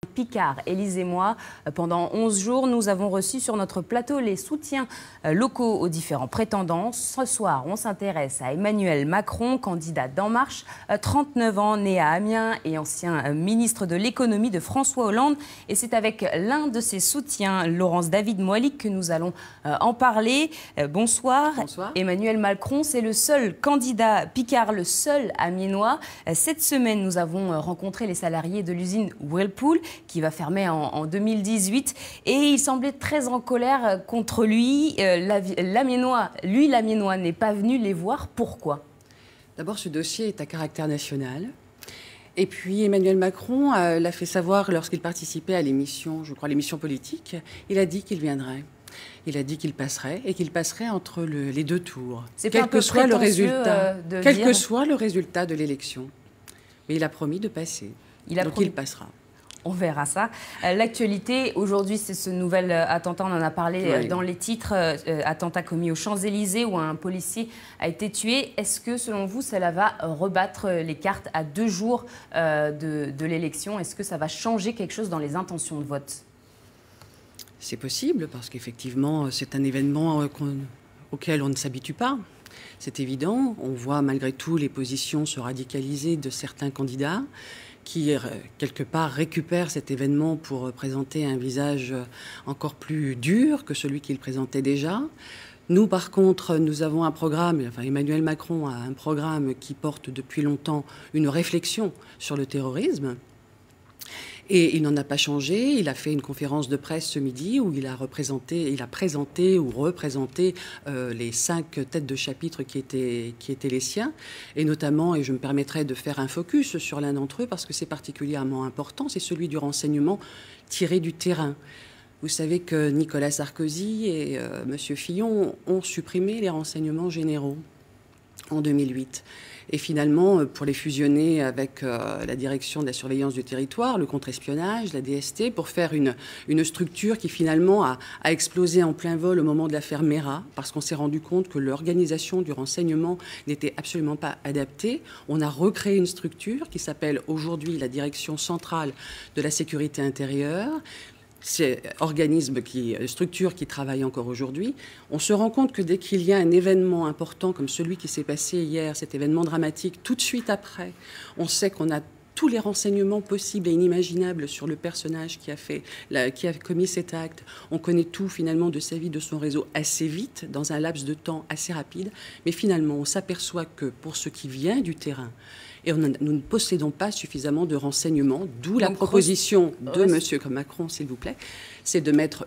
Picard, Élise et moi, pendant 11 jours, nous avons reçu sur notre plateau les soutiens locaux aux différents prétendants. Ce soir, on s'intéresse à Emmanuel Macron, candidat d'En Marche, 39 ans, né à Amiens et ancien ministre de l'économie de François Hollande. Et c'est avec l'un de ses soutiens, Laurence David Moalik, que nous allons en parler. Bonsoir. Bonsoir. Emmanuel Macron, c'est le seul candidat Picard, le seul amiénois. Cette semaine, nous avons rencontré les salariés de l'usine Whirlpool, qui va fermer en 2018. Et il semblait très en colère contre lui. L'amiénois n'est pas venu les voir. Pourquoi? D'abord, ce dossier est à caractère national. Et puis, Emmanuel Macron l'a fait savoir lorsqu'il participait à l'émission, je crois, l'émission politique. Il a dit qu'il viendrait. Il a dit qu'il passerait, et qu'il passerait entre les deux tours. Quel que soit le résultat, que soit le résultat de l'élection. Mais il a promis de passer. Donc il passera. On verra ça. L'actualité, aujourd'hui, c'est ce nouvel attentat. On en a parlé dans les titres. Attentat commis aux Champs-Élysées où un policier a été tué. Est-ce que, selon vous, cela va rebattre les cartes à 2 jours de l'élection? Est-ce que ça va changer quelque chose dans les intentions de vote? C'est possible, parce qu'effectivement, c'est un événement auquel on ne s'habitue pas. C'est évident. On voit malgré tout les positions se radicaliser de certains candidats qui, quelque part, récupèrent cet événement pour présenter un visage encore plus dur que celui qu'il présentait déjà. Nous, par contre, nous avons un programme, enfin Emmanuel Macron a un programme qui porte depuis longtemps une réflexion sur le terrorisme. Et il n'en a pas changé. Il a fait une conférence de presse ce midi où il a présenté ou représenté les 5 têtes de chapitre qui étaient les siens. Et notamment, et je me permettrai de faire un focus sur l'un d'entre eux parce que c'est particulièrement important, c'est celui du renseignement tiré du terrain. Vous savez que Nicolas Sarkozy et M. Fillon ont supprimé les renseignements généraux en 2008. Et finalement, pour les fusionner avec la direction de la surveillance du territoire, le contre-espionnage, la DST, pour faire une structure qui finalement a explosé en plein vol au moment de l'affaire Mera, parce qu'on s'est rendu compte que l'organisation du renseignement n'était absolument pas adaptée. On a recréé une structure qui s'appelle aujourd'hui la Direction centrale de la sécurité intérieure. C'est structure qui travaille encore aujourd'hui. On se rend compte que dès qu'il y a un événement important comme celui qui s'est passé hier, cet événement dramatique, tout de suite après, on sait qu'on a tous les renseignements possibles et inimaginables sur le personnage qui a commis cet acte. On connaît tout finalement de sa vie, de son réseau assez vite, dans un laps de temps assez rapide. Mais finalement, on s'aperçoit que pour ce qui vient du terrain, et nous ne possédons pas suffisamment de renseignements, d'où la proposition de M. Macron, s'il vous plaît, c'est de mettre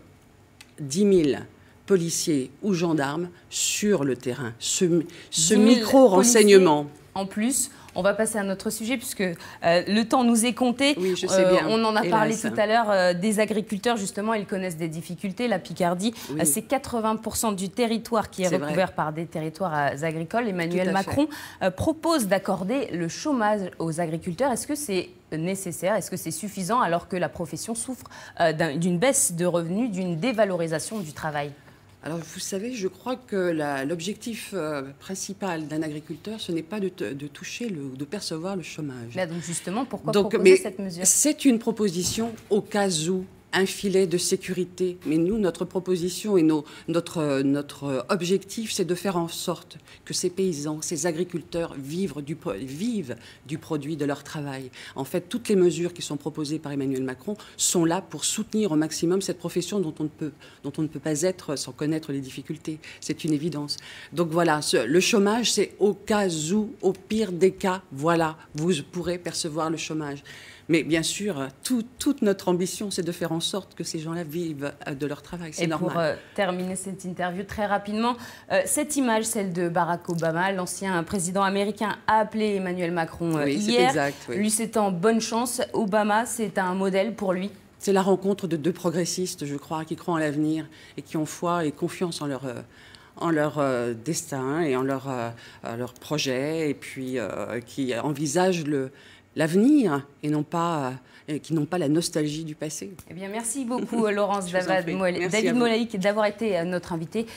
10 000 policiers ou gendarmes sur le terrain. Ce micro-renseignement. En plus, on va passer à notre sujet puisque le temps nous est compté. Oui, je sais bien. On en a parlé tout à l'heure des agriculteurs. Justement, ils connaissent des difficultés. La Picardie, c'est 80% du territoire qui est recouvert par des territoires agricoles. Emmanuel Macron propose d'accorder le chômage aux agriculteurs. Est-ce que c'est nécessaire? Est-ce que c'est suffisant alors que la profession souffre d'une baisse de revenus, d'une dévalorisation du travail? Alors, vous savez, je crois que l'objectif principal d'un agriculteur, ce n'est pas de toucher de percevoir le chomage. Là, donc justement, pourquoi proposer cette mesure? C'est une proposition au cas où, un filet de sécurité. Mais nous, notre proposition et notre objectif, c'est de faire en sorte que ces paysans, ces agriculteurs vivent du produit de leur travail. En fait, toutes les mesures qui sont proposées par Emmanuel Macron sont là pour soutenir au maximum cette profession dont on ne peut pas être sans connaître les difficultés. C'est une évidence. Donc voilà, le chômage, c'est au cas où, au pire des cas, voilà, vous pourrez percevoir le chômage. Mais bien sûr, toute notre ambition, c'est de faire en sorte que ces gens-là vivent de leur travail. C'est normal. Et pour terminer cette interview très rapidement, cette image, celle de Barack Obama, l'ancien président américain, a appelé Emmanuel Macron hier. Exact, oui. Lui, c'est en bonne chance. Obama, c'est un modèle pour lui. C'est la rencontre de 2 progressistes, je crois, qui croient en l'avenir et qui ont foi et confiance en leur destin et en leur projet, et puis qui envisagent l'avenir et qui n'ont pas la nostalgie du passé. Eh bien, merci beaucoup, Laurence David Moalik, d'avoir été notre invitée.